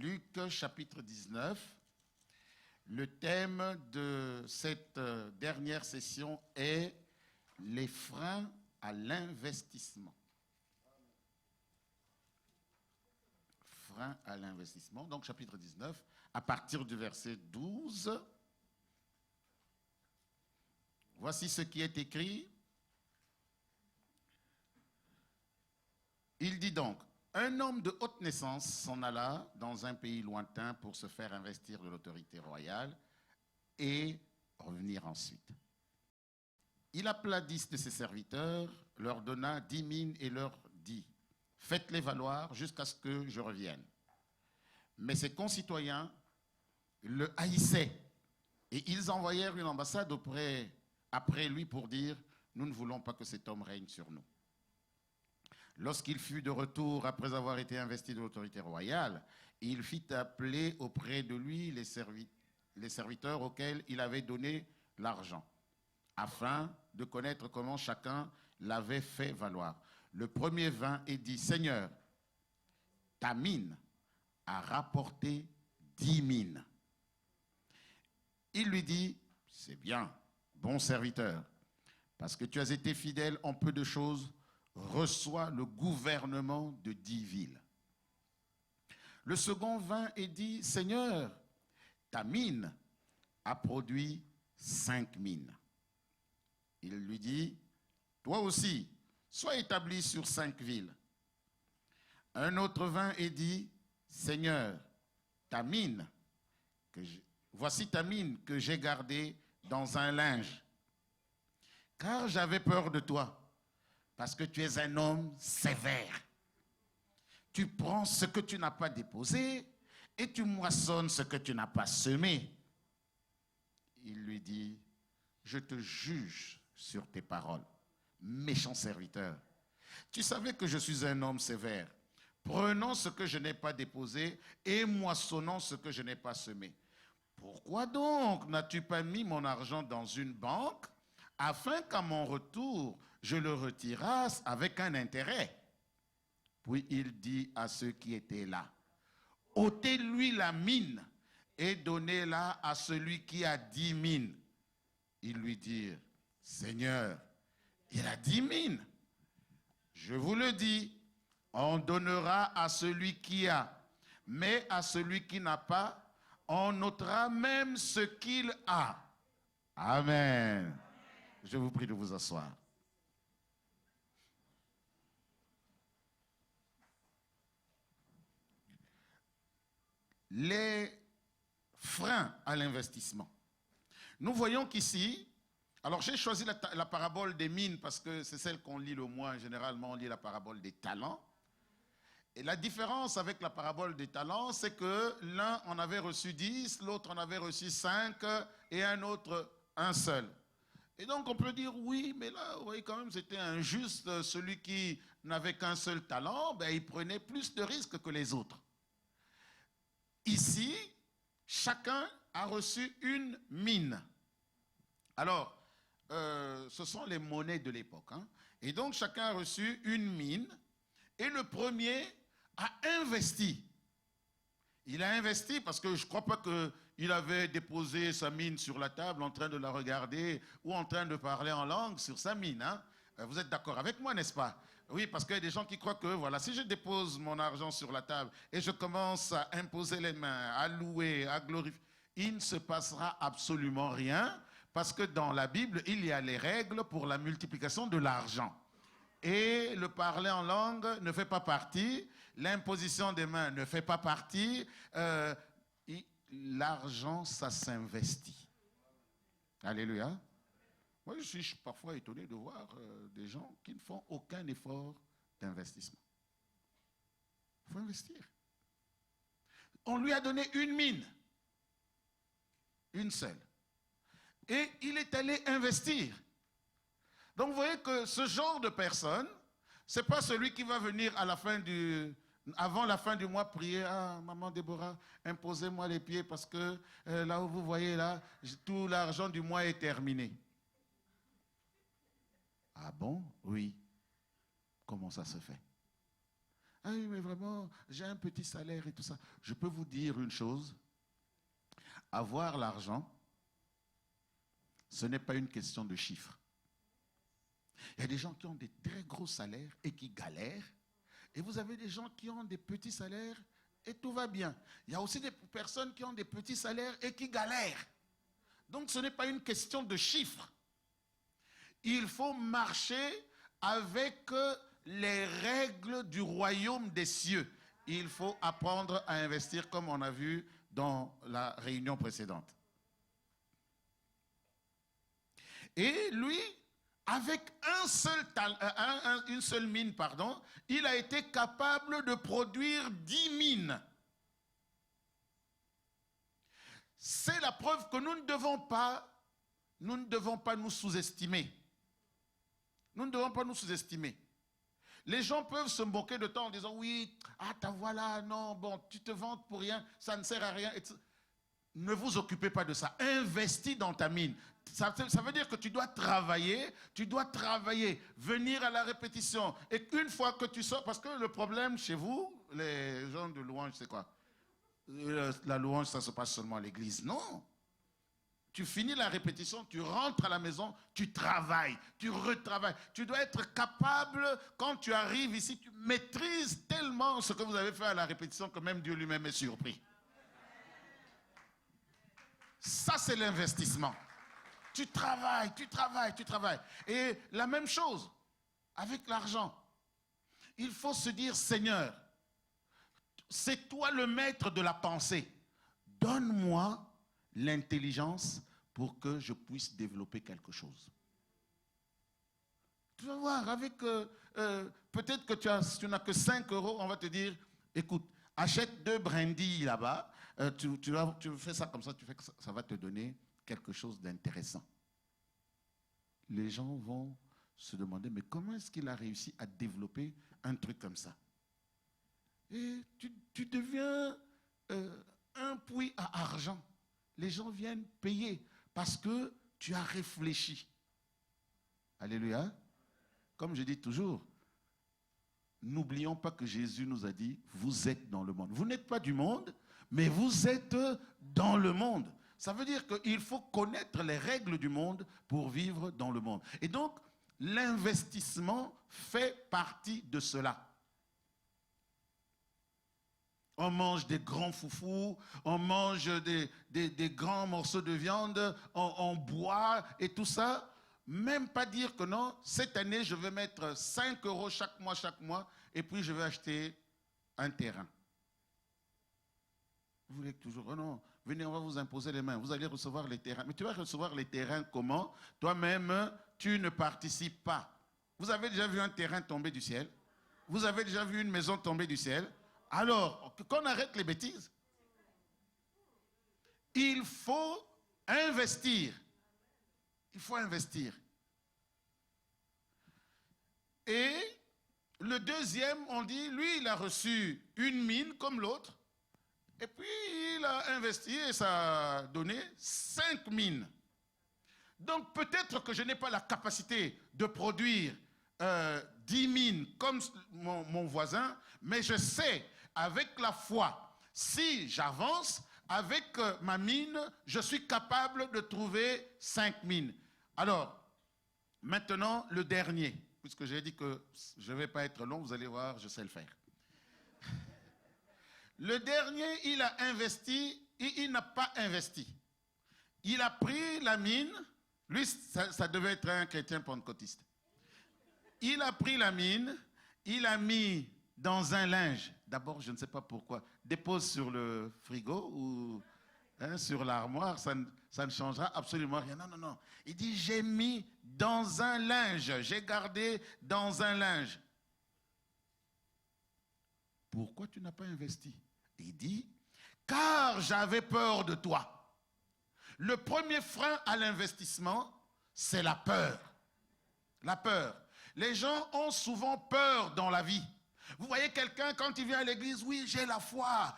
Luc chapitre 19. Le thème de cette dernière session est les freins à l'investissement. Freins à l'investissement. Donc chapitre 19, à partir du verset 12. Voici ce qui est écrit. Il dit donc, un homme de haute naissance s'en alla dans un pays lointain pour se faire investir de l'autorité royale et revenir ensuite. Il appela 10 de ses serviteurs, leur donna 10 mines et leur dit, faites-les valoir jusqu'à ce que je revienne. Mais ses concitoyens le haïssaient et ils envoyèrent une ambassade après lui pour dire, nous ne voulons pas que cet homme règne sur nous. Lorsqu'il fut de retour après avoir été investi de l'autorité royale, il fit appeler auprès de lui les serviteurs auxquels il avait donné l'argent, afin de connaître comment chacun l'avait fait valoir. Le premier vint et dit, Seigneur, ta mine a rapporté 10 mines. Il lui dit, c'est bien, bon serviteur, parce que tu as été fidèle en peu de choses, reçoit le gouvernement de 10 villes. Le second vint et dit, Seigneur, ta mine a produit 5 mines. Il lui dit, toi aussi, sois établi sur 5 villes. Un autre vint et dit, Seigneur, voici ta mine que j'ai gardée dans un linge, car j'avais peur de toi. Parce que tu es un homme sévère. Tu prends ce que tu n'as pas déposé et tu moissonnes ce que tu n'as pas semé. Il lui dit, je te juge sur tes paroles, méchant serviteur. Tu savais que je suis un homme sévère, prenant ce que je n'ai pas déposé et moissonnant ce que je n'ai pas semé. Pourquoi donc n'as-tu pas mis mon argent dans une banque afin qu'à mon retour, je le retirasse avec un intérêt? Puis il dit à ceux qui étaient là, ôtez-lui la mine et donnez-la à celui qui a 10 mines. Ils lui dirent, Seigneur, il a 10 mines. Je vous le dis, on donnera à celui qui a, mais à celui qui n'a pas, on ôtera même ce qu'il a. Amen. Je vous prie de vous asseoir. Les freins à l'investissement. Nous voyons qu'ici, alors j'ai choisi la parabole des mines parce que c'est celle qu'on lit le moins. Généralement, on lit la parabole des talents. Et la différence avec la parabole des talents, c'est que l'un en avait reçu 10, l'autre en avait reçu 5 et un autre un seul. Et donc on peut dire, oui, mais là, vous voyez quand même, c'était injuste. Celui qui n'avait qu'un seul talent, ben, il prenait plus de risques que les autres. Ici, chacun a reçu une mine. Alors, ce sont les monnaies de l'époque. Hein. Et donc, chacun a reçu une mine. Et le premier a investi. Il a investi parce que je ne crois pas qu'il avait déposé sa mine sur la table en train de la regarder ou en train de parler en langue sur sa mine. Hein. Vous êtes d'accord avec moi, n'est-ce pas? Oui, parce qu'il y a des gens qui croient que, voilà, si je dépose mon argent sur la table et je commence à imposer les mains, à louer, à glorifier, il ne se passera absolument rien parce que dans la Bible, il y a les règles pour la multiplication de l'argent. Et le parler en langue ne fait pas partie, l'imposition des mains ne fait pas partie, l'argent, ça s'investit. Alléluia. Moi, je suis parfois étonné de voir des gens qui ne font aucun effort d'investissement. Il faut investir. On lui a donné une mine, une seule. Et il est allé investir. Donc vous voyez que ce genre de personne, ce n'est pas celui qui va venir à la fin avant la fin du mois prier, ah maman Déborah, imposez-moi les pieds parce que là où vous voyez là, tout l'argent du mois est terminé. Ah bon? Oui. Comment ça se fait? Ah oui, mais vraiment, j'ai un petit salaire et tout ça. Je peux vous dire une chose. Avoir l'argent, ce n'est pas une question de chiffres. Il y a des gens qui ont des très gros salaires et qui galèrent. Et vous avez des gens qui ont des petits salaires et tout va bien. Il y a aussi des personnes qui ont des petits salaires et qui galèrent. Donc ce n'est pas une question de chiffres. Il faut marcher avec les règles du royaume des cieux. Il faut apprendre à investir comme on a vu dans la réunion précédente. Et lui, avec une seule mine, il a été capable de produire 10 mines. C'est la preuve que nous ne devons pas nous sous-estimer. Nous ne devons pas nous sous-estimer. Les gens peuvent se moquer de toi en disant, oui, voilà, non, bon, tu te vantes pour rien, ça ne sert à rien. Ne vous occupez pas de ça. Investis dans ta mine. Ça veut dire que tu dois travailler, venir à la répétition. Et une fois que tu sors, parce que le problème chez vous, les gens de louange, c'est quoi? La louange, ça se passe seulement à l'église. Non. Tu finis la répétition, tu rentres à la maison, tu travailles, tu retravailles. Tu dois être capable, quand tu arrives ici, tu maîtrises tellement ce que vous avez fait à la répétition que même Dieu lui-même est surpris. Ça, c'est l'investissement. Tu travailles. Et la même chose avec l'argent. Il faut se dire, Seigneur, c'est toi le maître de la pensée. Donne-moi l'intelligence pour que je puisse développer quelque chose. Tu vas voir, avec peut-être que tu n'as que 5 €, on va te dire, écoute, achète 2 brindilles là-bas, tu fais ça comme ça, ça va te donner quelque chose d'intéressant. Les gens vont se demander, mais comment est-ce qu'il a réussi à développer un truc comme ça? Et tu deviens un puits à argent. Les gens viennent payer parce que tu as réfléchi. Alléluia. Comme je dis toujours, n'oublions pas que Jésus nous a dit, vous êtes dans le monde. Vous n'êtes pas du monde, mais vous êtes dans le monde. Ça veut dire qu'il faut connaître les règles du monde pour vivre dans le monde. Et donc, l'investissement fait partie de cela. On mange des grands foufous, on mange des grands morceaux de viande, on boit et tout ça. Même pas dire que non, cette année, je vais mettre 5 € chaque mois, et puis je vais acheter un terrain. Vous voulez toujours, oh non, venez, on va vous imposer les mains, vous allez recevoir les terrains. Mais tu vas recevoir les terrains comment? Toi-même, tu ne participes pas. Vous avez déjà vu un terrain tomber du ciel? Vous avez déjà vu une maison tomber du ciel? Alors, qu'on arrête les bêtises. Il faut investir. Il faut investir. Et le deuxième, on dit, lui, il a reçu une mine comme l'autre. Et puis, il a investi et ça a donné 5 mines. Donc, peut-être que je n'ai pas la capacité de produire 10 mines comme mon voisin, mais je sais, avec la foi, si j'avance, avec ma mine, je suis capable de trouver 5 mines. Alors, maintenant, le dernier, puisque j'ai dit que je ne vais pas être long, vous allez voir, je sais le faire. Le dernier, il a investi et il n'a pas investi. Il a pris la mine, lui, ça devait être un chrétien pentecôtiste. Il a pris la mine, il a mis dans un linge. D'abord, je ne sais pas pourquoi. Dépose sur le frigo ou sur l'armoire, ça ne changera absolument rien. Non, non, non. Il dit, j'ai mis dans un linge, j'ai gardé dans un linge. Pourquoi tu n'as pas investi? Il dit, car j'avais peur de toi. Le premier frein à l'investissement, c'est la peur. La peur. Les gens ont souvent peur dans la vie. Vous voyez quelqu'un, quand il vient à l'église, oui, j'ai la foi,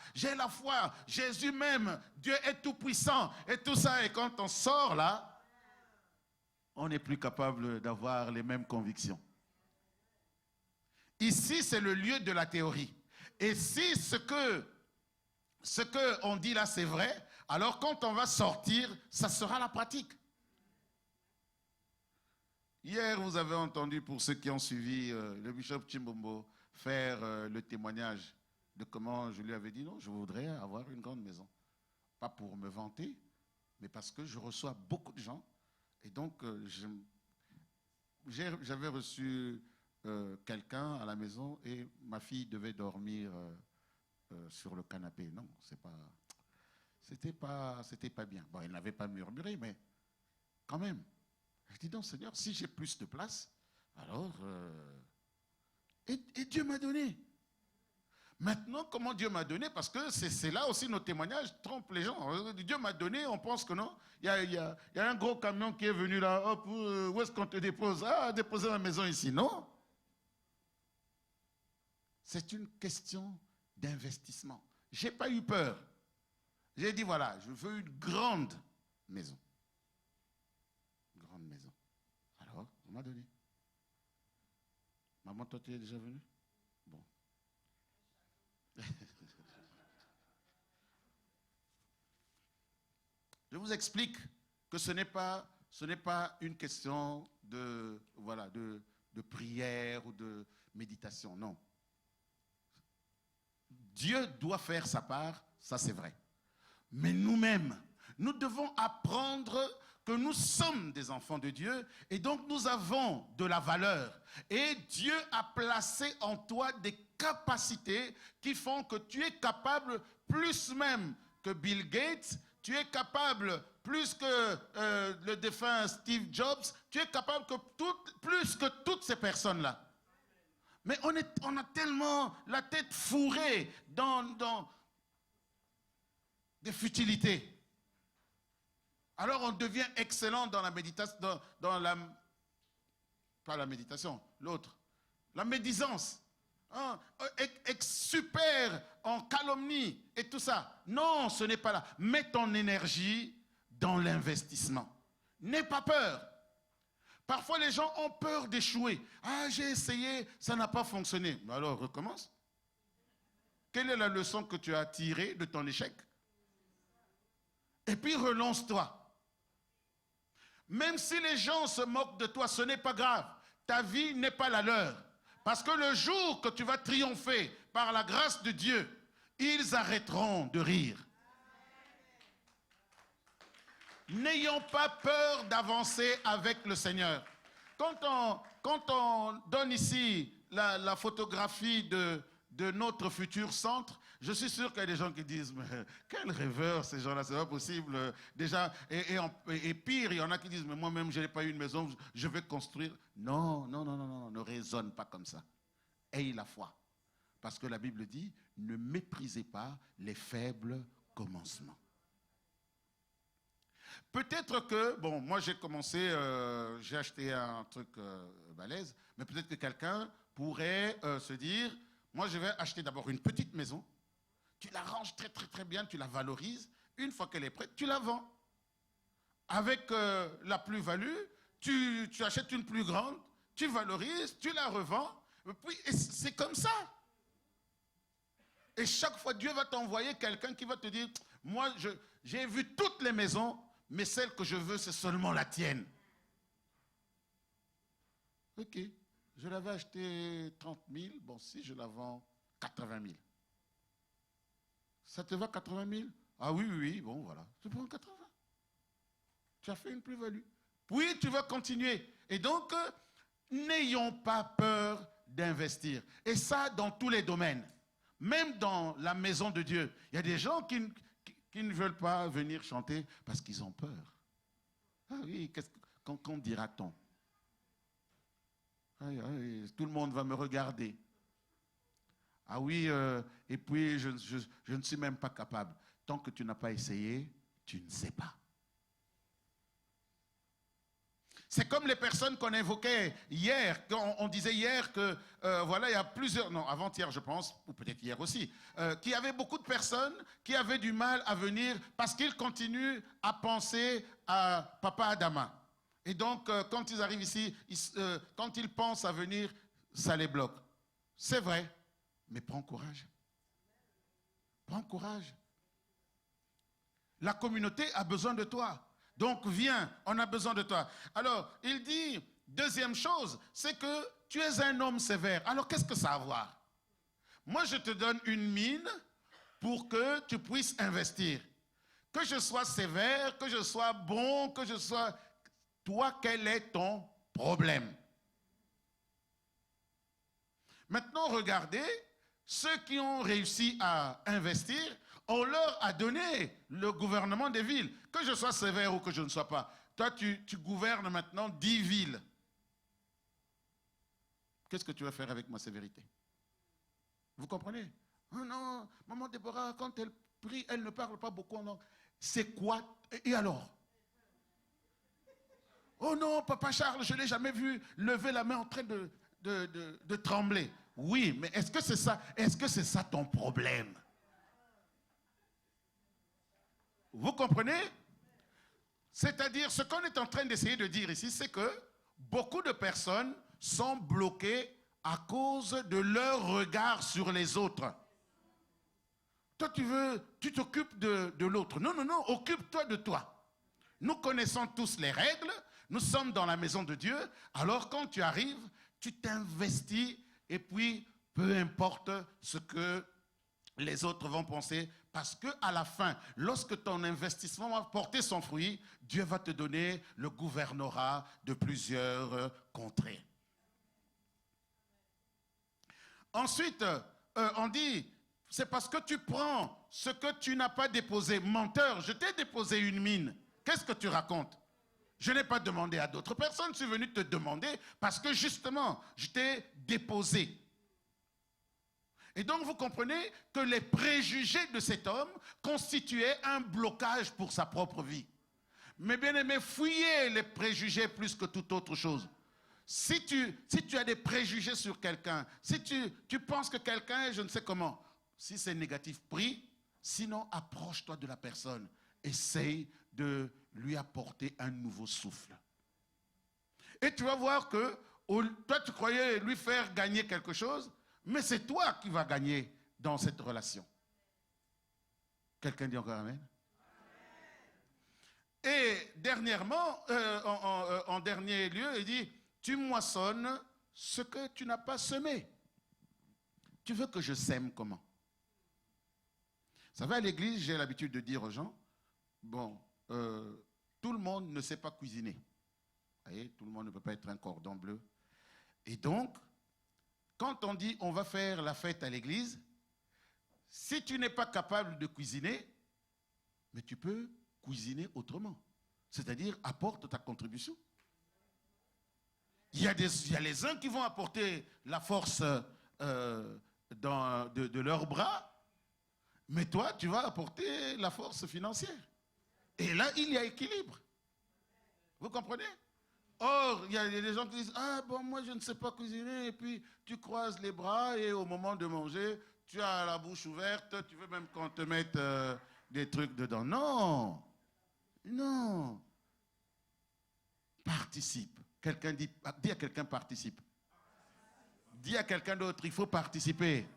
Jésus m'aime, Dieu est tout puissant et tout ça. Et quand on sort là, on n'est plus capable d'avoir les mêmes convictions. ici, c'est le lieu de la théorie. Et si ce que on dit là, c'est vrai, alors quand on va sortir, ça sera la pratique. Hier, vous avez entendu, pour ceux qui ont suivi le bishop Chimbombo faire le témoignage de comment je lui avais dit non, je voudrais avoir une grande maison. Pas pour me vanter, mais parce que je reçois beaucoup de gens. Et donc, j'avais reçu quelqu'un à la maison et ma fille devait dormir sur le canapé. Non, c'était pas bien. Bon, elle n'avait pas murmuré, mais quand même. Je dis, non, Seigneur, si j'ai plus de place, alors... Et Dieu m'a donné. Maintenant, comment Dieu m'a donné? Parce que c'est là aussi nos témoignages trompent les gens. Dieu m'a donné, on pense que non. Il y a un gros camion qui est venu là. Hop, où est-ce qu'on te dépose? Ah, déposer la maison ici. Non. C'est une question d'investissement. Je n'ai pas eu peur. J'ai dit, voilà, je veux une grande maison. Grande maison. Alors, on m'a donné. Maman, toi, tu es déjà venue? Bon. Je vous explique que ce n'est pas une question de prière ou de méditation, non. Dieu doit faire sa part, ça c'est vrai. Mais nous-mêmes, nous devons apprendre que nous sommes des enfants de Dieu et donc nous avons de la valeur. Et Dieu a placé en toi des capacités qui font que tu es capable, plus même que Bill Gates, tu es capable plus que le défunt Steve Jobs, tu es capable plus que toutes ces personnes-là. Mais on a tellement la tête fourrée dans des futilités. Alors on devient excellent dans la méditation, pas la méditation, l'autre, la médisance. Hein, super en calomnie et tout ça. Non, ce n'est pas là. Mets ton énergie dans l'investissement. N'aie pas peur. Parfois, les gens ont peur d'échouer. Ah, j'ai essayé, ça n'a pas fonctionné. Alors, recommence. Quelle est la leçon que tu as tirée de ton échec? Et puis, relance-toi. Même si les gens se moquent de toi, ce n'est pas grave. Ta vie n'est pas la leur. Parce que le jour que tu vas triompher par la grâce de Dieu, ils arrêteront de rire. N'ayons pas peur d'avancer avec le Seigneur. Quand on donne ici la photographie de notre futur centre, je suis sûr qu'il y a des gens qui disent, mais quel rêveur ces gens-là, c'est pas possible. Déjà, et pire, il y en a qui disent, mais moi-même, je n'ai pas eu une maison, je vais construire. Non, ne raisonne pas comme ça. Aie la foi. Parce que la Bible dit, ne méprisez pas les faibles commencements. Peut-être que, bon, moi j'ai commencé, j'ai acheté un truc balèze, mais peut-être que quelqu'un pourrait se dire, moi je vais acheter d'abord une petite maison, tu la ranges très très très bien, tu la valorises, une fois qu'elle est prête, tu la vends. Avec la plus-value, tu achètes une plus grande, tu valorises, tu la revends, puis c'est comme ça. Et chaque fois, Dieu va t'envoyer quelqu'un qui va te dire, moi j'ai vu toutes les maisons, mais celle que je veux, c'est seulement la tienne. Ok, je l'avais acheté 30 000, bon, si je la vends 80 000. Ça te va 80 000? Ah oui, bon, voilà, tu prends 80. Tu as fait une plus-value. Puis tu vas continuer. Et donc, n'ayons pas peur d'investir. Et ça, dans tous les domaines. Même dans la maison de Dieu. Il y a des gens qui ne veulent pas venir chanter parce qu'ils ont peur. Ah oui, qu'en dira-t-on? Tout le monde va me regarder. Ah oui, et puis je ne suis même pas capable. Tant que tu n'as pas essayé, tu ne sais pas. C'est comme les personnes qu'on évoquait hier. On disait hier que, voilà, il y a plusieurs, non, avant-hier je pense, ou peut-être hier aussi, qu'il y avait beaucoup de personnes qui avaient du mal à venir parce qu'ils continuent à penser à Papa Adama. Et donc, quand ils arrivent ici, quand ils pensent à venir, ça les bloque. c'est vrai, mais prends courage. Prends courage. La communauté a besoin de toi. Donc viens, on a besoin de toi. Alors, il dit, deuxième chose, c'est que tu es un homme sévère. Alors, qu'est-ce que ça a à voir? Moi, je te donne une mine pour que tu puisses investir. Que je sois sévère, que je sois bon, que je sois... Toi, quel est ton problème? Maintenant, regardez, ceux qui ont réussi à investir, on leur a donné le gouvernement des villes. Que je sois sévère ou que je ne sois pas. Toi, tu gouvernes maintenant 10 villes. Qu'est-ce que tu vas faire avec ma sévérité? Vous comprenez? Oh non, maman Déborah, quand elle prie, elle ne parle pas beaucoup en langue. C'est quoi? Et alors? Oh non, papa Charles, je ne l'ai jamais vu lever la main en train de trembler. Oui, mais est-ce que c'est ça? Est-ce que c'est ça ton problème? Vous comprenez? C'est-à-dire, ce qu'on est en train d'essayer de dire ici, c'est que beaucoup de personnes sont bloquées à cause de leur regard sur les autres. Toi, tu t'occupes de l'autre. Non, non, non, occupe-toi de toi. Nous connaissons tous les règles, nous sommes dans la maison de Dieu, alors quand tu arrives, tu t'investis et puis peu importe ce que les autres vont penser, parce qu'à la fin, lorsque ton investissement va porter son fruit, Dieu va te donner le gouvernorat de plusieurs contrées. Ensuite, on dit, c'est parce que tu prends ce que tu n'as pas déposé. Menteur, je t'ai déposé une mine. Qu'est-ce que tu racontes? Je n'ai pas demandé à d'autres personnes, je suis venu te demander parce que justement, je t'ai déposé. Et donc, vous comprenez que les préjugés de cet homme constituaient un blocage pour sa propre vie. Mais bien aimé, fuyez les préjugés plus que toute autre chose. Si tu as des préjugés sur quelqu'un, si tu penses que quelqu'un est je ne sais comment, si c'est négatif, prie, sinon approche-toi de la personne. Essaye de lui apporter un nouveau souffle. Et tu vas voir que toi, tu croyais lui faire gagner quelque chose, mais c'est toi qui vas gagner dans cette relation. Quelqu'un dit encore amen? Et dernièrement, en dernier lieu, il dit, tu moissonnes ce que tu n'as pas semé. Tu veux que je sème comment? Vous savez, à l'église, j'ai l'habitude de dire aux gens, bon, tout le monde ne sait pas cuisiner. Vous voyez, tout le monde ne peut pas être un cordon bleu. Et donc, quand on dit on va faire la fête à l'église, si tu n'es pas capable de cuisiner, mais tu peux cuisiner autrement. C'est-à-dire, apporte ta contribution. Il y a les uns qui vont apporter la force de leurs bras, mais toi, tu vas apporter la force financière. Et là, il y a équilibre. Vous comprenez? Or, il y a des gens qui disent, ah bon, moi je ne sais pas cuisiner, et puis tu croises les bras et au moment de manger, tu as la bouche ouverte, tu veux même qu'on te mette des trucs dedans. Non, non. Participe. Quelqu'un dit à quelqu'un participe. Dis à quelqu'un d'autre, il faut participer.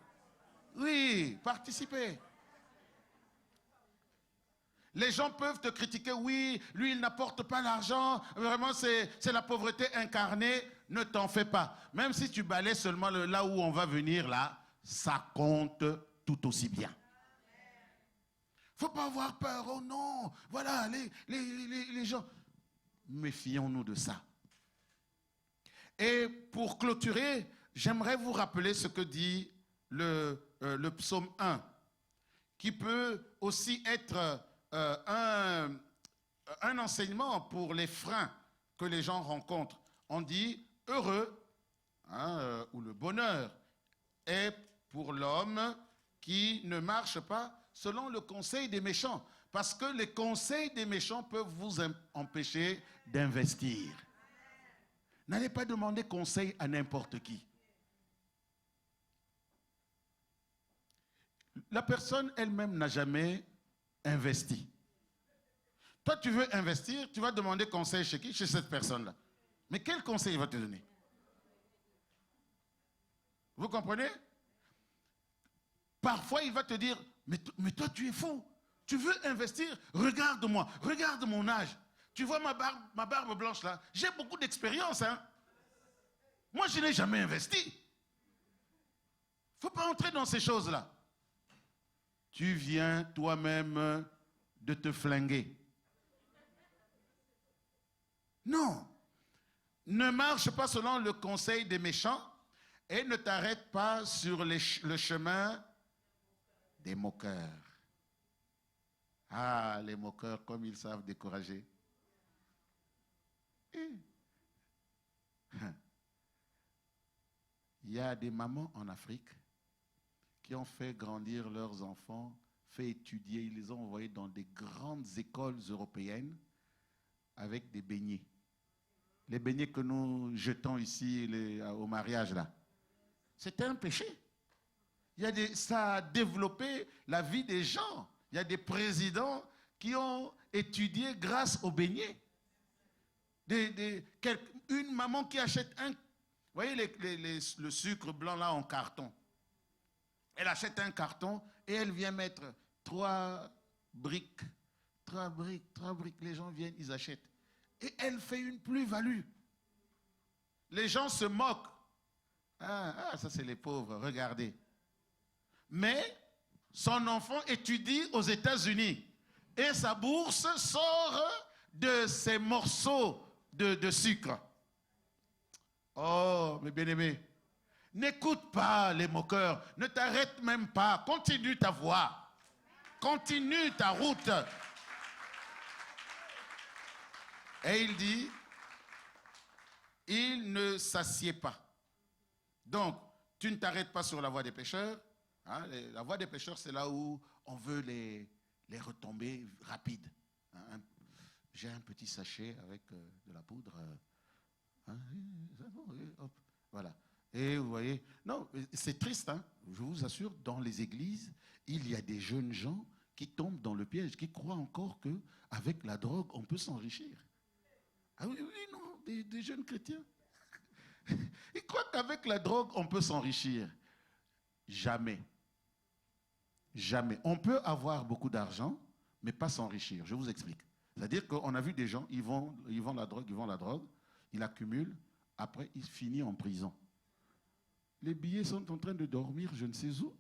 Oui, participer. Les gens peuvent te critiquer, oui, lui il n'apporte pas l'argent, vraiment c'est la pauvreté incarnée, ne t'en fais pas. Même si tu balais seulement là où on va venir, là, ça compte tout aussi bien. Il ne faut pas avoir peur, oh non, voilà, les gens. Méfions-nous de ça. Et pour clôturer, j'aimerais vous rappeler ce que dit le psaume 1, qui peut aussi être un enseignement pour les freins que les gens rencontrent. On dit heureux, ou le bonheur est pour l'homme qui ne marche pas selon le conseil des méchants. Parce que les conseils des méchants peuvent vous empêcher d'investir. N'allez pas demander conseil à n'importe qui. La personne elle-même n'a jamais investi. Toi, tu veux investir, tu vas demander conseil chez qui? Chez cette personne-là. Mais quel conseil il va te donner? Vous comprenez? Parfois, il va te dire, mais toi, tu es fou. Tu veux investir? Regarde-moi, regarde mon âge. Tu vois ma barbe blanche là? J'ai beaucoup d'expérience. Hein? Moi, je n'ai jamais investi. Il ne faut pas entrer dans ces choses-là. Tu viens toi-même de te flinguer. Non. Ne marche pas selon le conseil des méchants et ne t'arrête pas sur le chemin des moqueurs. Ah, les moqueurs, comme ils savent décourager. Il y a des mamans en Afrique qui ont fait grandir leurs enfants, fait étudier, ils les ont envoyés dans des grandes écoles européennes avec des beignets. Les beignets que nous jetons ici au mariage, là. C'était un péché. Ça a développé la vie des gens. Il y a des présidents qui ont étudié grâce aux beignets. Une maman qui achète vous voyez le sucre blanc là en carton. Elle achète un carton et elle vient mettre 3 briques. Les gens viennent, ils achètent. Et elle fait une plus-value. Les gens se moquent. Ça c'est les pauvres, regardez. Mais son enfant étudie aux États-Unis et sa bourse sort de ces morceaux de sucre. Oh, mes bien-aimés, n'écoute pas les moqueurs, ne t'arrête même pas, continue ta voie, continue ta route. Et il dit, il ne s'assied pas. Donc, tu ne t'arrêtes pas sur la voie des pécheurs. Hein, la voie des pécheurs, c'est là où on veut les retombées rapides. Hein, j'ai un petit sachet avec de la poudre. Hop, voilà. Et vous voyez, non, c'est triste, hein, je vous assure, dans les églises, il y a des jeunes gens qui tombent dans le piège, qui croient encore qu'avec la drogue, on peut s'enrichir. Ah oui, non, des jeunes chrétiens. Ils croient qu'avec la drogue, on peut s'enrichir. Jamais. Jamais. On peut avoir beaucoup d'argent, mais pas s'enrichir. Je vous explique. C'est-à-dire qu'on a vu des gens, ils vendent la drogue, ils accumulent, après ils finissent en prison. Les billets sont en train de dormir, je ne sais où,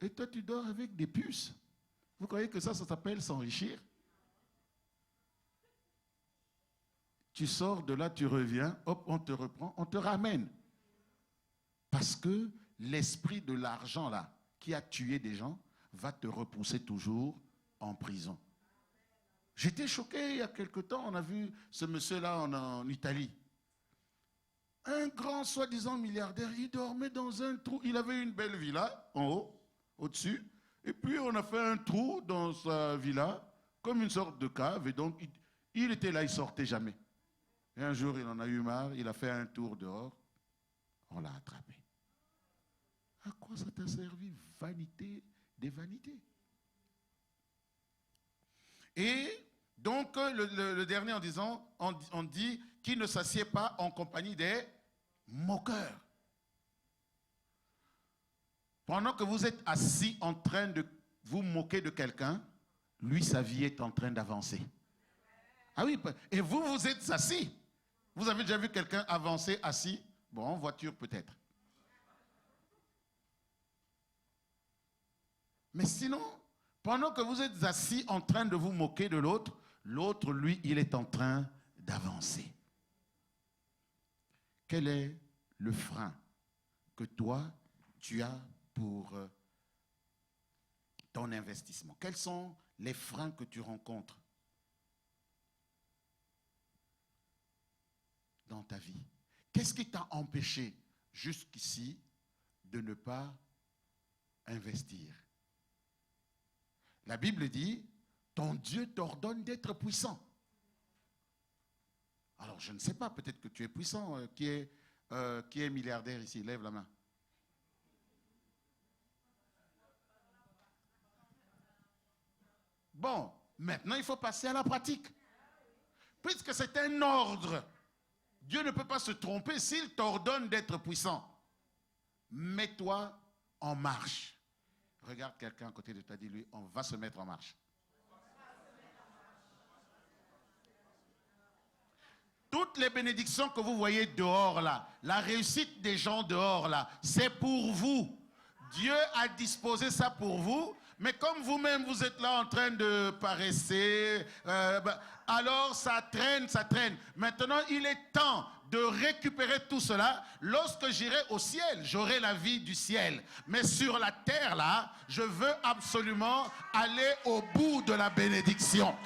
et toi tu dors avec des puces. Vous croyez que ça s'appelle s'enrichir? Tu sors de là, tu reviens, hop, on te reprend, on te ramène. Parce que l'esprit de l'argent là, qui a tué des gens, va te repousser toujours en prison. J'étais choqué il y a quelque temps, on a vu ce monsieur-là en Italie. Un grand soi-disant milliardaire, il dormait dans un trou. Il avait une belle villa en haut, au-dessus. Et puis on a fait un trou dans sa villa, comme une sorte de cave. Et donc il était là, il ne sortait jamais. Et un jour, il en a eu marre, il a fait un tour dehors. On l'a attrapé. À quoi ça t'a servi? Vanité des vanités. Et donc, le dernier en disant, on dit qu'il ne s'assied pas en compagnie des moqueurs. Pendant que vous êtes assis en train de vous moquer de quelqu'un, lui, sa vie est en train d'avancer. Ah oui, et vous, vous êtes assis. Vous avez déjà vu quelqu'un avancer assis? Bon, en voiture peut-être. Mais sinon, pendant que vous êtes assis en train de vous moquer de l'autre, l'autre, lui, il est en train d'avancer. Quel est le frein que toi, tu as pour ton investissement? Quels sont les freins que tu rencontres dans ta vie? Qu'est-ce qui t'a empêché jusqu'ici de ne pas investir? La Bible dit, ton Dieu t'ordonne d'être puissant. Alors, je ne sais pas, peut-être que tu es puissant. Qui est milliardaire ici? Lève la main. Bon, maintenant, il faut passer à la pratique. Puisque c'est un ordre, Dieu ne peut pas se tromper s'il t'ordonne d'être puissant. Mets-toi en marche. Regarde quelqu'un à côté de toi, dis-lui, on va se mettre en marche. Toutes les bénédictions que vous voyez dehors là, la réussite des gens dehors là, c'est pour vous. Dieu a disposé ça pour vous, mais comme vous-même vous êtes là en train de paresser, alors ça traîne, ça traîne. Maintenant, il est temps de récupérer tout cela. Lorsque j'irai au ciel, j'aurai la vie du ciel. Mais sur la terre là, je veux absolument aller au bout de la bénédiction.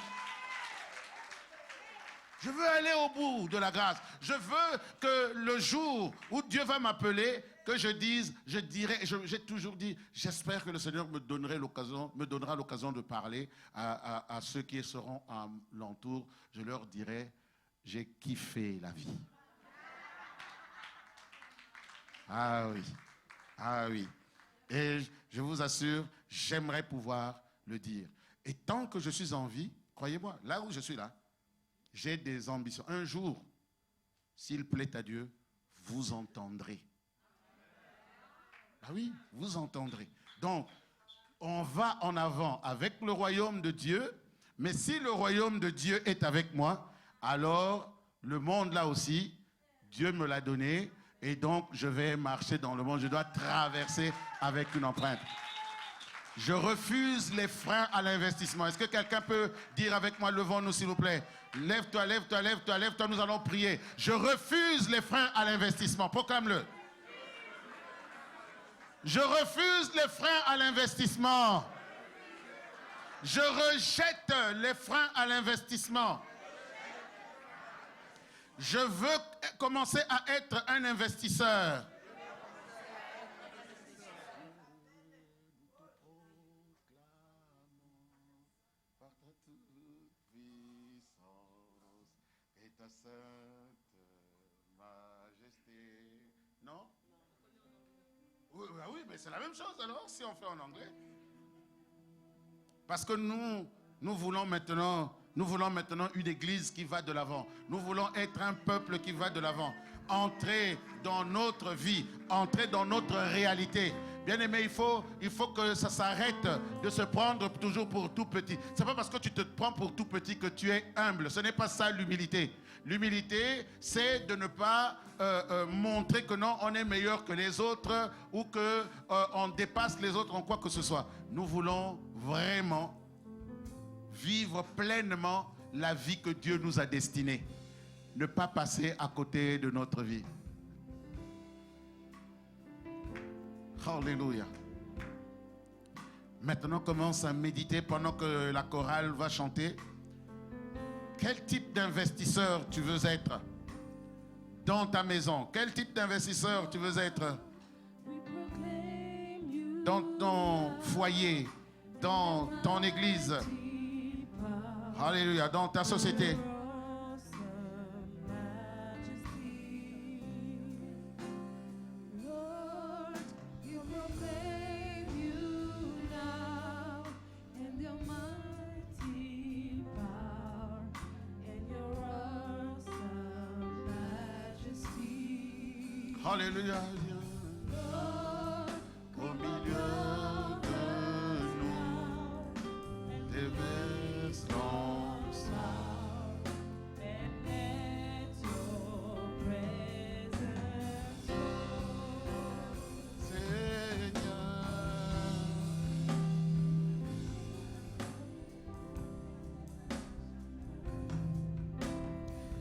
Je veux aller au bout de la grâce. Je veux que le jour où Dieu va m'appeler, que je dise, je dirai, j'ai toujours dit, j'espère que le Seigneur me donnera l'occasion de parler à ceux qui seront à l'entour. Je leur dirai, j'ai kiffé la vie. Ah oui, ah oui. Et je vous assure, j'aimerais pouvoir le dire. Et tant que je suis en vie, croyez-moi, là où je suis là, j'ai des ambitions. Un jour, s'il plaît à Dieu, vous entendrez. Ah oui, vous entendrez. Donc, on va en avant avec le royaume de Dieu, mais si le royaume de Dieu est avec moi, alors le monde là aussi, Dieu me l'a donné, et donc je vais marcher dans le monde, je dois traverser avec une empreinte. Je refuse les freins à l'investissement. Est-ce que quelqu'un peut dire avec moi, levons-nous s'il vous plaît? Lève-toi, lève-toi, lève-toi, lève-toi, nous allons prier. Je refuse les freins à l'investissement. Proclame-le. Je refuse les freins à l'investissement. Je rejette les freins à l'investissement. Je veux commencer à être un investisseur. Non? Oui, mais c'est la même chose alors si on fait en anglais. Parce que nous voulons maintenant une église qui va de l'avant. Nous voulons être un peuple qui va de l'avant. Entrer dans notre vie, entrer dans notre réalité. Bien aimé, il faut que ça s'arrête de se prendre toujours pour tout petit. C'est pas parce que tu te prends pour tout petit que tu es humble. Ce n'est pas ça l'humilité. L'humilité, c'est de ne pas montrer que non, on est meilleur que les autres ou qu'on dépasse les autres en quoi que ce soit. Nous voulons vraiment vivre pleinement la vie que Dieu nous a destinée. Ne pas passer à côté de notre vie. Alléluia. Maintenant, commence à méditer pendant que la chorale va chanter. Quel type d'investisseur tu veux être dans ta maison? Quel type d'investisseur tu veux être dans ton foyer, dans ton église? Alléluia, dans ta société. Alléluia. Au milieu de nous, déverse ton sang.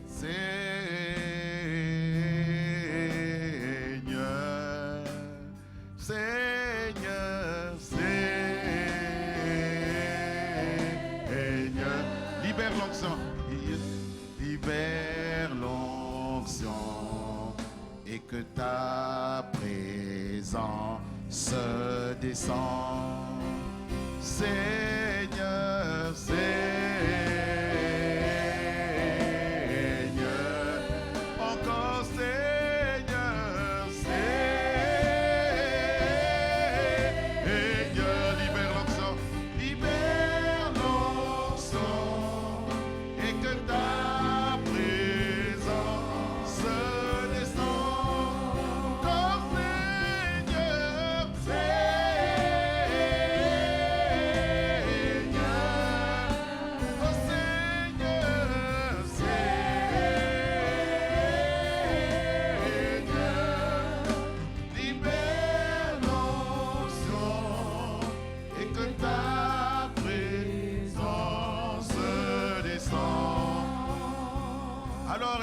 Seigneur. Libère l'onction et que ta présence descend. Seigneur, Seigneur, encore Seigneur, Seigneur, libère l'onction et que ta présence descend. Encore Seigneur, Seigneur.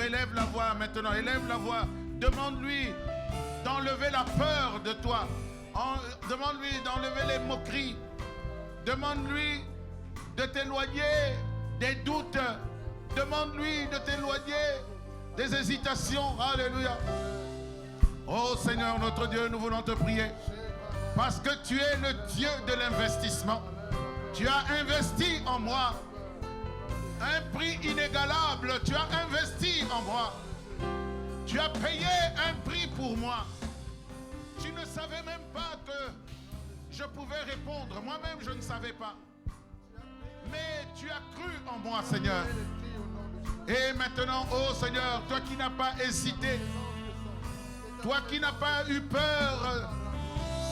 élève la voix maintenant, élève la voix. Demande-lui d'enlever la peur de toi. Demande-lui d'enlever les moqueries. Demande-lui de t'éloigner des doutes. Demande-lui de t'éloigner des hésitations. Alléluia. Oh Seigneur notre Dieu, nous voulons te prier. Parce que tu es le Dieu de l'investissement. Tu as investi en moi. Un prix inégalable. Tu as investi en moi. Tu as payé un prix pour moi. Tu ne savais même pas que je pouvais répondre. Moi-même, je ne savais pas. Mais tu as cru en moi, Seigneur. Et maintenant, oh Seigneur, toi qui n'as pas hésité, toi qui n'as pas eu peur,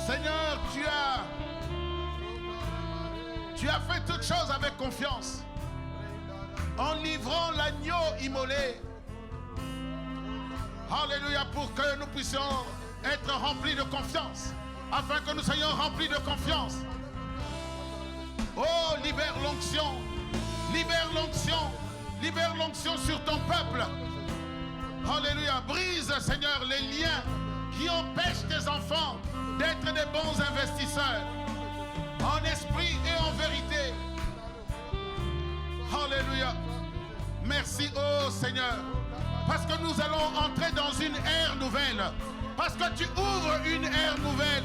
Seigneur, tu as fait toutes choses avec confiance. En livrant l'agneau immolé. Alléluia, pour que nous puissions être remplis de confiance. Afin que nous soyons remplis de confiance. Oh, libère l'onction. Libère l'onction. Libère l'onction sur ton peuple. Alléluia. Brise, Seigneur, les liens qui empêchent tes enfants d'être des bons investisseurs. En esprit et en vérité. Alléluia. Merci, oh Seigneur. Parce que nous allons entrer dans une ère nouvelle. Parce que tu ouvres une ère nouvelle.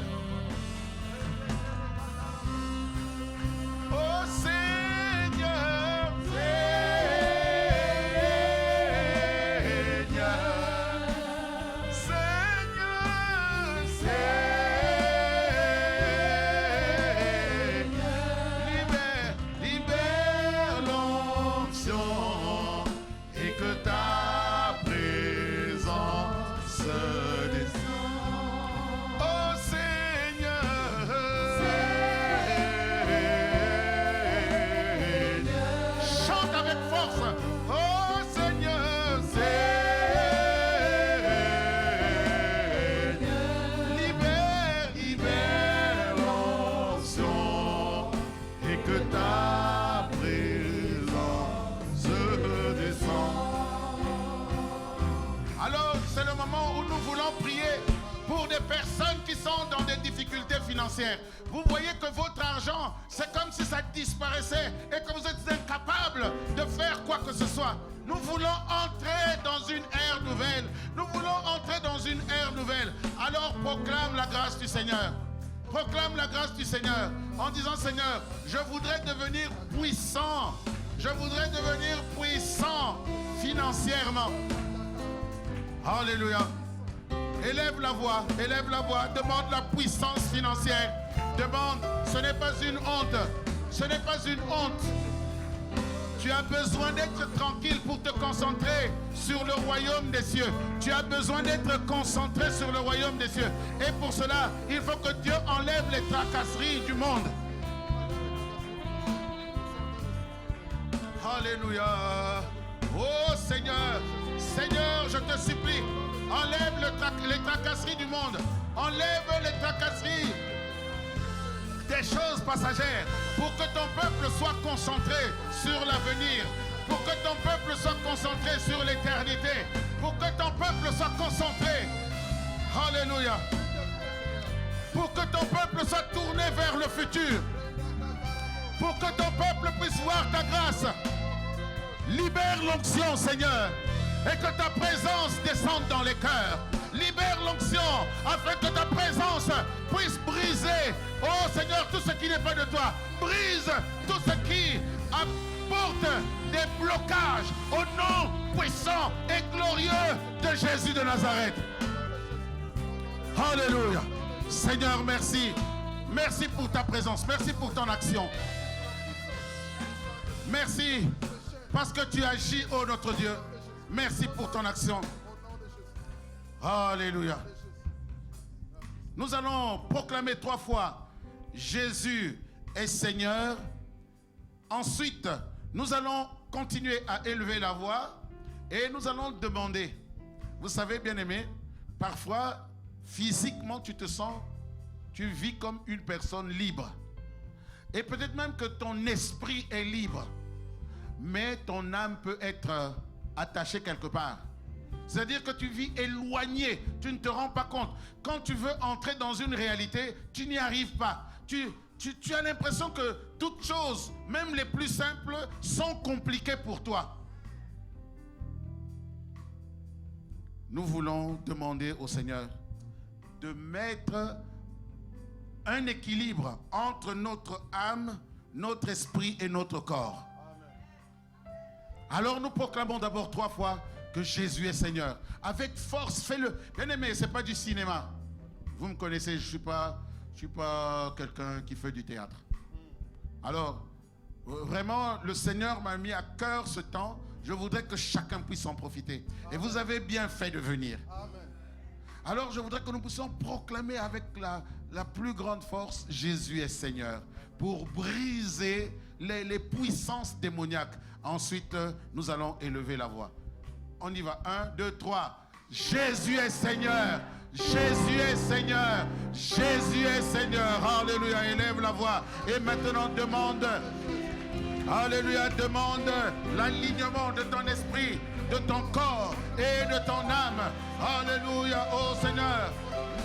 Oh Seigneur, Seigneur, Seigneur, libère l'onction et que ta présence descende. Oh Seigneur, chante avec force. Oh Seigneur, libère l'onction et que ta présence descende. Alors c'est le moment où nous voulons prier pour des personnes qui sont dans des difficultés financières. Vous voyez que votre argent, c'est comme si ça disparaissait et que vous êtes incapable de faire quoi que ce soit. Nous voulons entrer dans une ère nouvelle. Nous voulons entrer dans une ère nouvelle. Alors proclame la grâce du Seigneur. Proclame la grâce du Seigneur en disant: Seigneur, je voudrais devenir puissant. Je voudrais devenir puissant financièrement. Alléluia. Élève la voix, demande la puissance financière. Demande, ce n'est pas une honte. Ce n'est pas une honte. Tu as besoin d'être tranquille pour te concentrer sur le royaume des cieux. Tu as besoin d'être concentré sur le royaume des cieux. Et pour cela, il faut que Dieu enlève les tracasseries du monde. Alléluia. Oh Seigneur, Seigneur, je te supplie, enlève les tracasseries du monde. Enlève les tracasseries des choses passagères pour que ton peuple soit concentré sur l'avenir, pour que ton peuple soit concentré sur l'éternité, pour que ton peuple soit concentré. Alléluia. Pour que ton peuple soit tourné vers le futur, pour que ton peuple puisse voir ta grâce. Libère l'onction, Seigneur, et que ta présence descende dans les cœurs. Libère l'onction afin que ta présence puisse briser, oh Seigneur, tout ce qui n'est pas de toi. Brise tout ce qui apporte des blocages au nom puissant et glorieux de Jésus de Nazareth. Alléluia. Seigneur, merci. Merci pour ta présence. Merci pour ton action. Merci parce que tu agis, oh notre Dieu. Merci pour ton action. Alléluia. Nous allons proclamer 3 fois Jésus est Seigneur. Ensuite, nous allons continuer à élever la voix et nous allons demander. Vous savez, bien-aimé, parfois, physiquement, tu te sens, tu vis comme une personne libre. Et peut-être même que ton esprit est libre, mais ton âme peut être attachée quelque part. C'est-à-dire que tu vis éloigné, tu ne te rends pas compte. Quand tu veux entrer dans une réalité, tu n'y arrives pas. Tu as l'impression que toutes choses, même les plus simples, sont compliquées pour toi. Nous voulons demander au Seigneur de mettre un équilibre entre notre âme, notre esprit et notre corps. Alors nous proclamons d'abord 3 fois que Jésus est Seigneur. Avec force, fais-le. Bien aimé, ce n'est pas du cinéma. Vous me connaissez, je ne suis pas quelqu'un qui fait du théâtre. Alors, vraiment, le Seigneur m'a mis à cœur ce temps. Je voudrais que chacun puisse en profiter. Et vous avez bien fait de venir. Alors, je voudrais que nous puissions proclamer avec la plus grande force, Jésus est Seigneur, pour briser les puissances démoniaques. Ensuite, nous allons élever la voix. On y va. 1, 2, 3. Jésus est Seigneur. Jésus est Seigneur. Jésus est Seigneur. Alléluia. Élève la voix. Et maintenant, demande. Alléluia. Demande l'alignement de ton esprit, de ton corps et de ton âme. Alléluia. Oh Seigneur.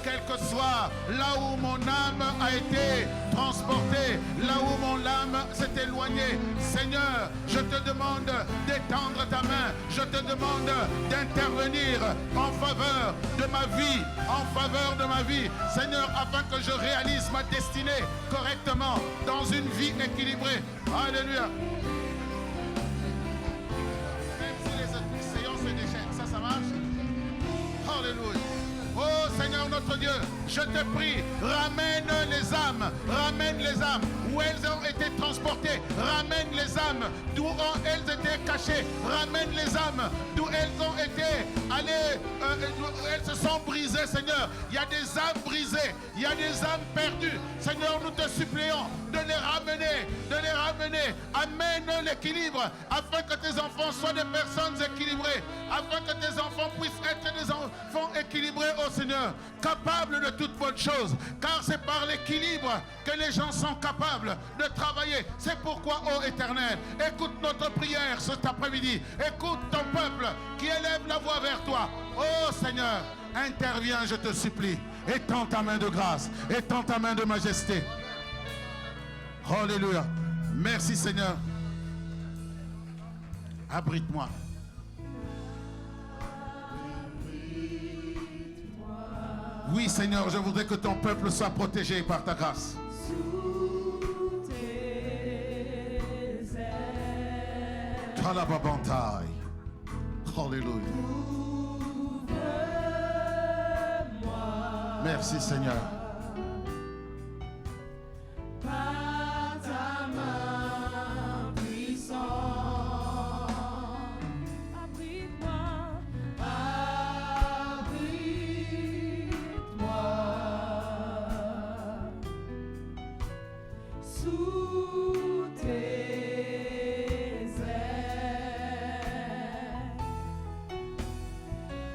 Quel que soit là où mon âme a été transportée, là où mon âme s'est éloignée, Seigneur, je te demande d'étendre ta main, je te demande d'intervenir en faveur de ma vie, en faveur de ma vie, Seigneur, afin que je réalise ma destinée correctement dans une vie équilibrée. Alléluia. Même si les séances se déchaînent, ça marche? Alléluia. Oh Seigneur notre Dieu, je te prie, ramène les âmes où elles ont été transportées, ramène les âmes d'où elles étaient cachées, ramène les âmes d'où elles ont été allées, elles se sont brisées, Seigneur. Il y a des âmes brisées, il y a des âmes perdues. Seigneur, nous te supplions de les ramener. Amène l'équilibre afin que tes enfants soient des personnes équilibrées, afin que tes enfants puissent être des enfants équilibrés, oh Seigneur, capables de toutes bonnes choses, car c'est par l'équilibre que les gens sont capables de travailler. C'est pourquoi, ô Éternel, écoute notre prière cet après-midi, écoute ton peuple qui élève la voix vers toi. Oh Seigneur, interviens, je te supplie, étends ta main de grâce, étends ta main de majesté. Alléluia. Merci Seigneur. Abrite-moi. Oui Seigneur, je voudrais que ton peuple soit protégé par ta grâce. Sous tes ailes. Talababantai. Alléluia. Merci Seigneur. Par ta main puissante. Sous tes ailes,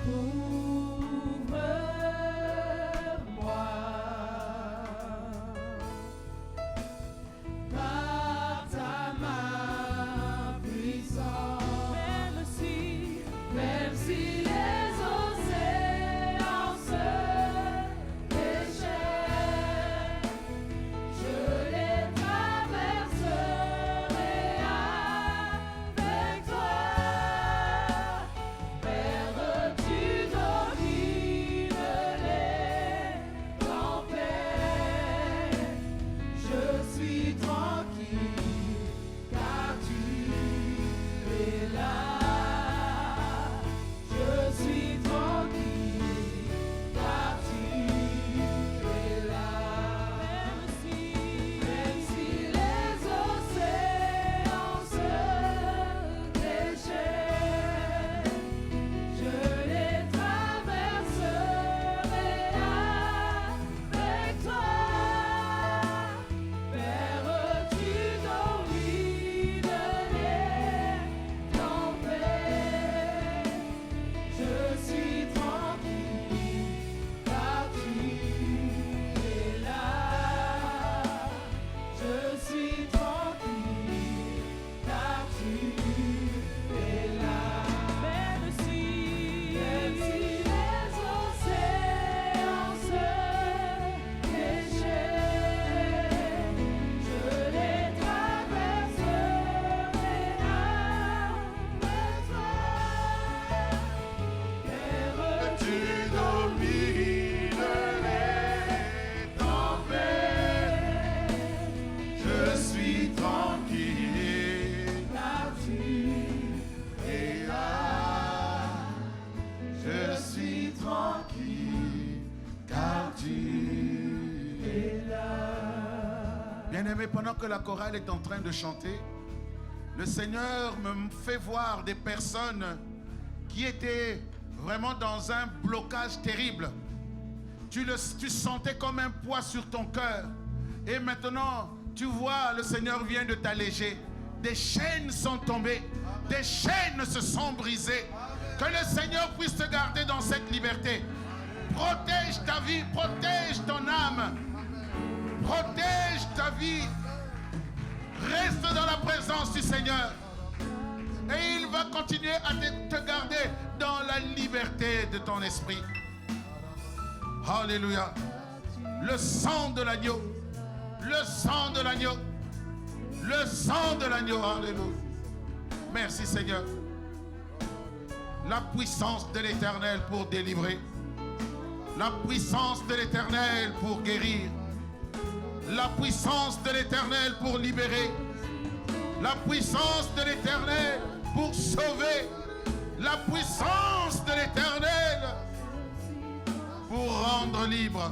couvre-moi. Bien-aimé, pendant que la chorale est en train de chanter, le Seigneur me fait voir des personnes qui étaient vraiment dans un blocage terrible. Tu sentais comme un poids sur ton cœur. Et maintenant, tu vois, le Seigneur vient de t'alléger. Des chaînes sont tombées. Des chaînes se sont brisées. Que le Seigneur puisse te garder dans cette liberté. Protège ta vie, protège ton âme. Protège ta vie. Reste dans la présence du Seigneur. Et il va continuer à te garder dans la liberté de ton esprit. Alléluia. Le sang de l'agneau. Le sang de l'agneau. Le sang de l'agneau. Alléluia. Merci Seigneur. La puissance de l'Éternel pour délivrer. La puissance de l'Éternel pour guérir. La puissance de l'Éternel pour libérer. La puissance de l'Éternel pour sauver. La puissance de l'Éternel pour rendre libre.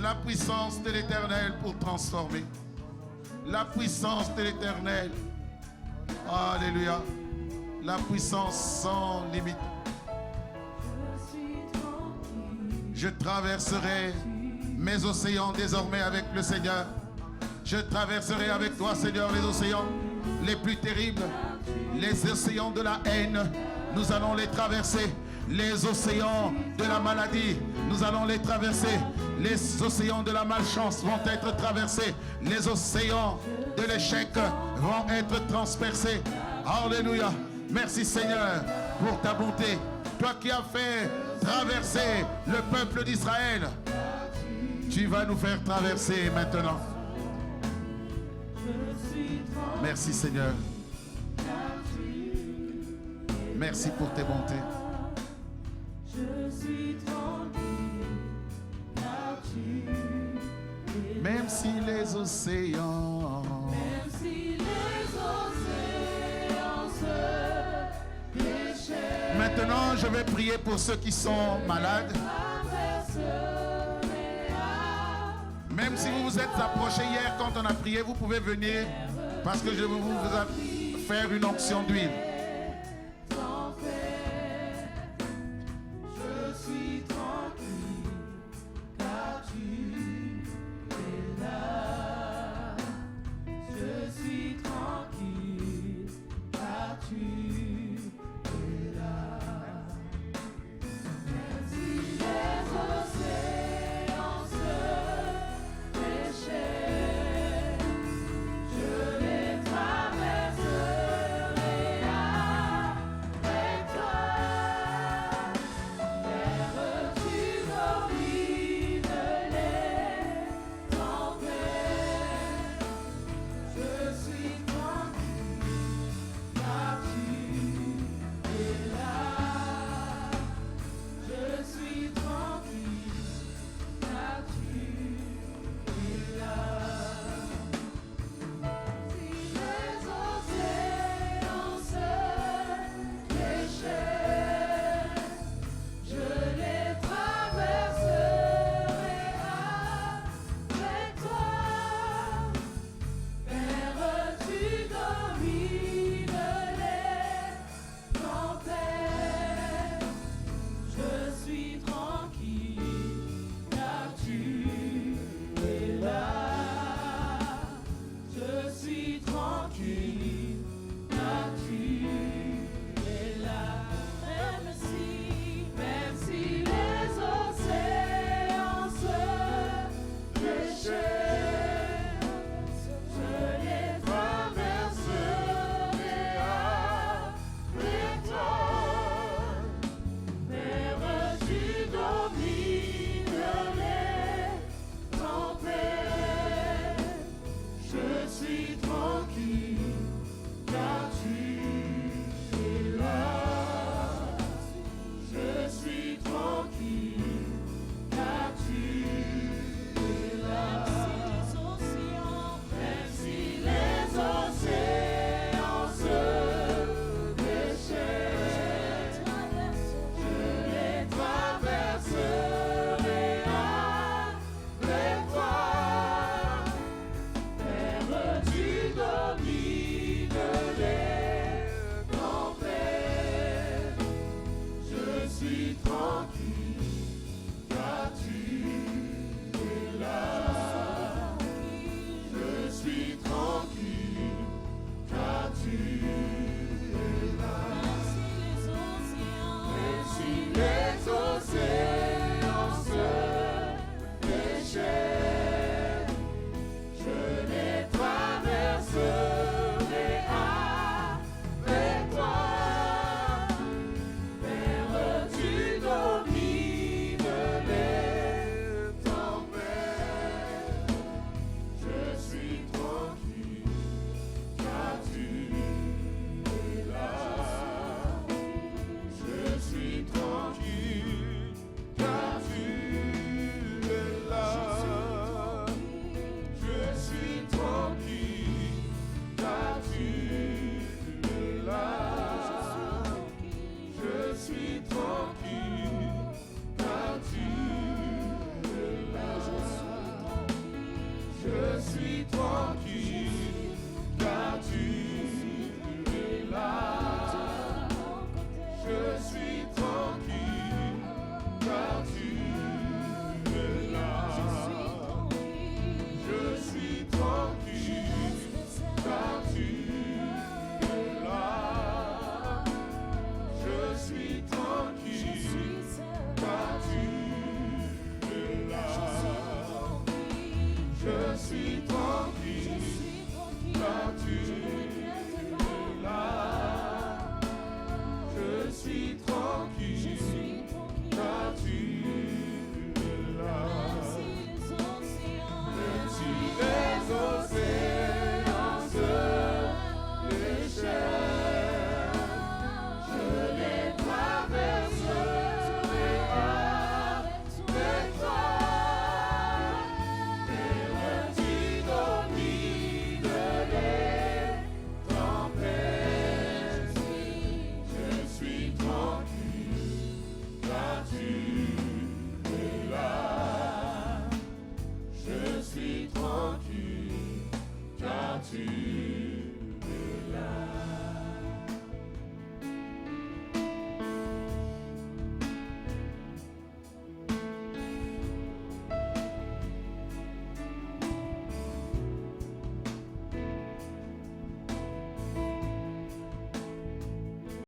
La puissance de l'Éternel pour transformer. La puissance de l'Éternel. Alléluia. La puissance sans limite. Je traverserai mes océans désormais avec le Seigneur. Je traverserai avec toi, Seigneur, les océans les plus terribles. Les océans de la haine, nous allons les traverser. Les océans de la maladie, nous allons les traverser. Les océans de la malchance vont être traversés. Les océans de l'échec vont être transpercés. Alléluia. Merci Seigneur pour ta bonté. Toi qui as fait traverser le peuple d'Israël, tu vas nous faire traverser maintenant. Merci Seigneur. Merci pour tes bontés. Même si les océans Maintenant, je vais prier pour ceux qui sont malades. Même si vous vous êtes approchés hier quand on a prié, vous pouvez venir parce que je vais vous faire une onction d'huile.